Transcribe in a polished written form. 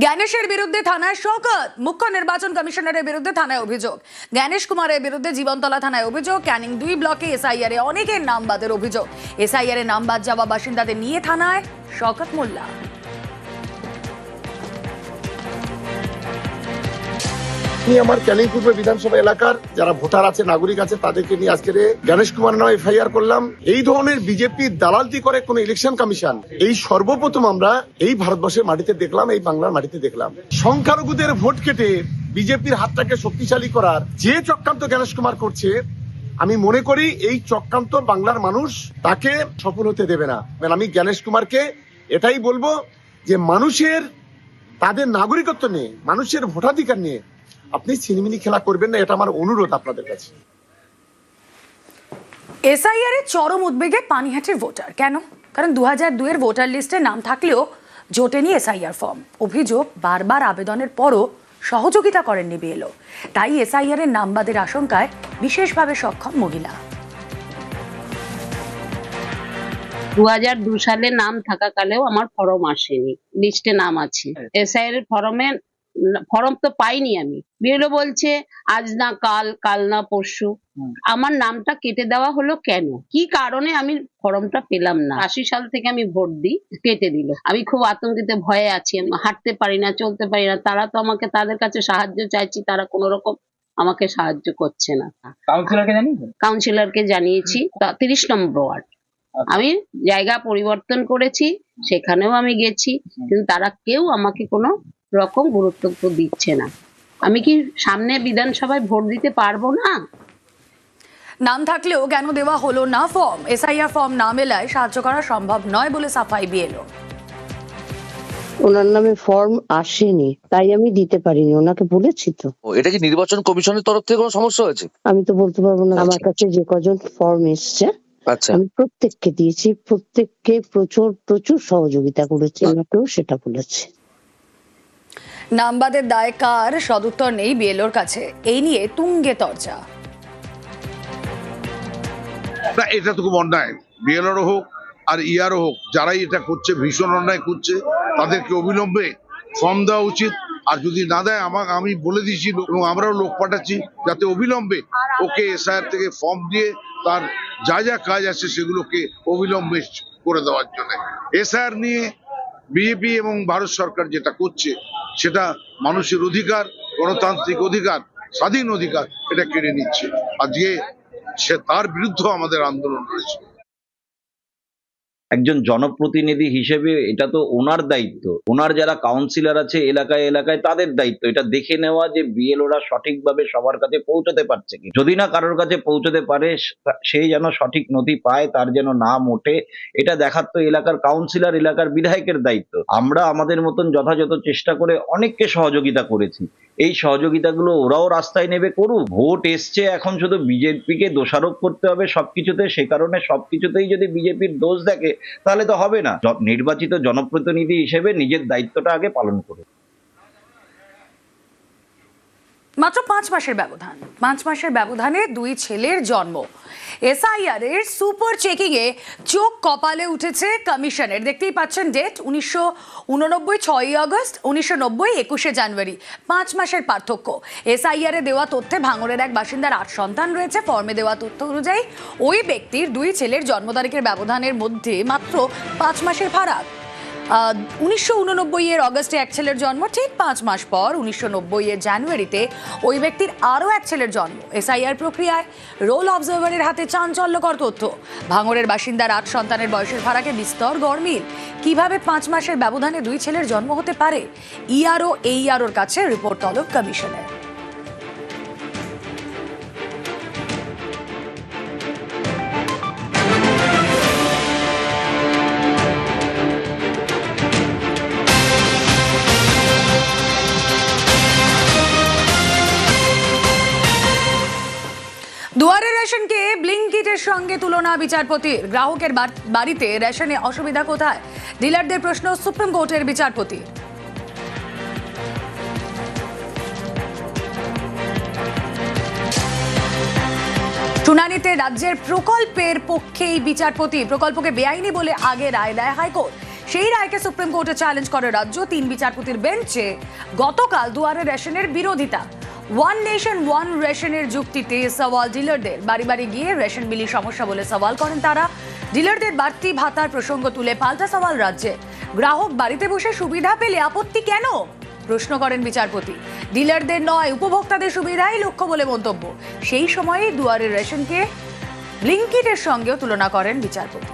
জ্ঞানেশের বিরুদ্ধে থানায় শওকত, মুখ্য নির্বাচন কমিশনারের বিরুদ্ধে থানায় অভিযোগ। জ্ঞানেশ কুমারের বিরুদ্ধে জীবনতলা থানায় অভিযোগ। ক্যানিং 2 ব্লকে এসআইআর এ অনেকের নাম বাদের অভিযোগ। এসআইআর এ নাম বাদ যাওয়া বাসিন্দাদের নিয়ে থানায় শওকত মোল্লা। আমার ক্যানিং পূর্ব বিধানসভা এলাকার যারা ভোটার আছে, নাগরিক আছে, তাদেরকে নিয়ে আজকে গণেশ কুমার নামে এফআইআর করলাম। এই ধরনের বিজেপি দালালতি করে কোন ইলেকশন কমিশন এই সর্বপ্রথম আমরা এই ভারতবর্ষের মাটিতে দেখলাম, এই বাংলার মাটিতে দেখলাম। সংখ্যালঘুদের ভোট কেটে বিজেপির হাতটাকে শক্তিশালী করার যে চক্রান্ত গণেশ কুমার করছে, আমি মনে করি এই চক্রান্ত বাংলার মানুষ তাকে সফল হতে দেবে না। আমি গণেশ কুমারকে এটাই বলবো যে মানুষের তাদের নাগরিকত্ব নিয়ে, মানুষের ভোটাধিকার নিয়ে আপনি ছিনিমিনি খেলা করবেন না, এটা আমার অনুরোধ আপনাদের কাছে। এসআইআর এর চরম উদ্বেগে পানিহাটির ভোটার। কেন? কারণ 2002 এর ভোটার লিস্টে নাম থাকলেও জোটেনি এসআইআর ফর্ম। অভিযোগ, বারবার আবেদনের পরও সহযোগিতা করেননি বিএলও। তাই এসআইআর এর নাম বাদের আশঙ্কায় বিশেষভাবে সক্ষম মহিলা। 2002 সালে নাম থাকাকালেও আমার ফর্ম আসেনি, লিস্টে নাম আছে। এসআইআর এর ফর্ম তো পাইনি আমি। বিএলও বলছে আজ না কাল, কাল না পরশু। আমার নামটা কেটে দেওয়া হলো কেন? কি কারণে আমি ফর্মটা পেলাম না? 80 সাল থেকে আমি ভোট দিই, কেটে দিল। আমি খুব আতঙ্কিত, ভয়ে আছি। আমি হাঁটতে পারি না, চলতে পারি না। তারা তো আমাকে, তাদের কাছে সাহায্য চাইছি, তারা কোনো রকম আমাকে সাহায্য করছে না। কাউন্সিলরকে জানিয়েছি, 30 নম্বর ওয়ার্ড। আমি জায়গা পরিবর্তন করেছি, সেখানেও আমি গেছি, কিন্তু তারা কেউ আমাকে কোনো রকম গুরুত্ব দিচ্ছে না। আমি কি সামনে বিধানসভায় ভোট দিতে পারবো না? নাম থাকলেও কেন দেওয়া হলো না ফর্ম? এসআইআর ফর্ম না মেলায় সাহায্য করা সম্ভব নয় বলে সাফাই বিএলও। ওনার নামে ফর্ম আসেনি, তাই আমি দিতে পারিনি। ওনাকে বলেছি তো। এটা কি নির্বাচন কমিশনের তরফ থেকে কোনো সমস্যা হয়েছে? আমি তো বলতে পারবো না। আমার কাছে যে কজন ফর্ম এসছে আমি প্রত্যেককে দিয়েছি, প্রত্যেককে প্রচুর প্রচুর সহযোগিতা করেছি। আমাকেও সেটা বলেছে। নামবাদের দায় কার, সদুত্তর নেই বিএলওর কাছে। এই নিয়ে তুঙ্গে তরজা। না, এটা তো খুব অন্যায়। বিএলওরও হোক আর ইয়ারও হোক, যারাই এটা করছে ভীষণ অন্যায় করছে। তাদেরকে অবিলম্বে ফর্ম দেওয়া উচিত। আর যদি না দেয়, আমি বলে দিয়েছি এবং আমরাও লোক পাঠাচ্ছি যাতে অবিলম্বে ওকে এসআইআর থেকে ফর্ম দিয়ে তার যা যা কাজ আছে সেগুলোকে অবিলম্বে করে দেওয়ার জন্য। এসআইআর নিয়ে বিজেপি এবং ভারত সরকার যেটা করছে সেটা মানুষের অধিকার, গণতান্ত্রিক অধিকার, স্বাধীন অধিকার, এটা কেড়ে নিচ্ছে। আজকে তার বিরুদ্ধে আমাদের আন্দোলন রয়েছে। একজন জনপ্রতিনিধি হিসেবে এটা তো ওনার দায়িত্ব, ওনার যারা কাউন্সিলর আছে এলাকায় এলাকায় তাদের দায়িত্ব এটা দেখে নেওয়া যে বিএলওরা সঠিকভাবে সবার কাছে পৌঁছাতে পারছে কি। যদি না কারোর কাছে পৌঁছাতে পারে, সে যেন সঠিক নথি পায়, তার যেন নাম ওঠে, এটা দেখার তো এলাকার কাউন্সিলর, এলাকার বিধায়কের দায়িত্ব। আমরা আমাদের মতন যথাযথ চেষ্টা করে অনেককে সহযোগিতা করেছি। এই সহযোগিতাগুলো ওরাও রাস্তায় নেবে, করুক। ভোট এসছে, এখন শুধু বিজেপিকে দোষারোপ করতে হবে সবকিছুতে। সে কারণে সবকিছুতেই যদি বিজেপির দোষ দেখে তাহলে তো হবে না। নির্বাচিত জনপ্রতিনিধি হিসেবে নিজের দায়িত্বটা আগে পালন করুন। মাত্র 5 মাসের ব্যবধান, 5 মাসের ব্যবধানে 2 ছেলের জন্ম। এসআইআর এর সুপার চেকিং এ চোখ কপালে উঠেছে কমিশনের। দেখতেই পাচ্ছেন ডেট 1989 6 আগস্ট, 1990 21 জানুয়ারি। 5 মাসের পার্থক্য। এসআইআর এ দেওয়া তথ্যে ভাঙড়ের এক বাসিন্দার 8 সন্তান রয়েছে। ফর্মে দেওয়া তথ্য অনুযায়ী ওই ব্যক্তির 2 ছেলের জন্ম তারিখের ব্যবধানের মধ্যে মাত্র 5 মাসের ফারাক। 1989 এর অগস্টে এক ছেলের জন্ম, ঠিক 5 মাস পর 1990 এর জানুয়ারিতে ওই ব্যক্তির আরও এক ছেলের জন্ম। এসআইআর প্রক্রিয়ায় রোল অবজারভারের হাতে চাঞ্চল্যকর তথ্য। ভাঙড়ের বাসিন্দার 8 সন্তানের বয়সের ফারাকে বিস্তর গরমিল। কিভাবে 5 মাসের ব্যবধানে 2 ছেলের জন্ম হতে পারে? ইআরও এইআরওর কাছে রিপোর্ট তলব কমিশনের। দুয়ারে রেশনকে ব্লিঙ্কিটের সঙ্গে তুলনা বিচারপতির। গ্রাহকের বাড়িতে রেশনে অসুবিধা কোথায়? ডিলারদের প্রশ্ন সুপ্রিম কোর্টের বিচারপতি। শুনানিতে রাজ্যের প্রকল্পের পক্ষেই বিচারপতি। প্রকল্পকে বেআইনি বলে আগে রায় দেয় হাইকোর্ট। সেই রায়কে সুপ্রিম কোর্টে চ্যালেঞ্জ করে রাজ্য। 3 বিচারপতির বেঞ্চে গতকাল দুয়ারে রেশনের বিরোধিতা। ওয়ান নেশন ওয়ান রেশনের যুক্তিতে সওয়াল ডিলারদের। বাড়ি বাড়ি গিয়ে রেশন বিলি সমস্যা বলে সওয়াল করেন তারা। ডিলারদের বাড়তি ভাতার প্রসঙ্গ তুলে পাল্টা সওয়াল রাজ্যে। গ্রাহক বাড়িতে বসে সুবিধা পেলে আপত্তি কেন, প্রশ্ন করেন বিচারপতি। ডিলারদের নয়, উপভোক্তাদের সুবিধাই লক্ষ্য বলে মন্তব্য। সেই সময়ে দুয়ারের রেশনকে ব্লিঙ্কিটের সঙ্গেও তুলনা করেন বিচারপতি।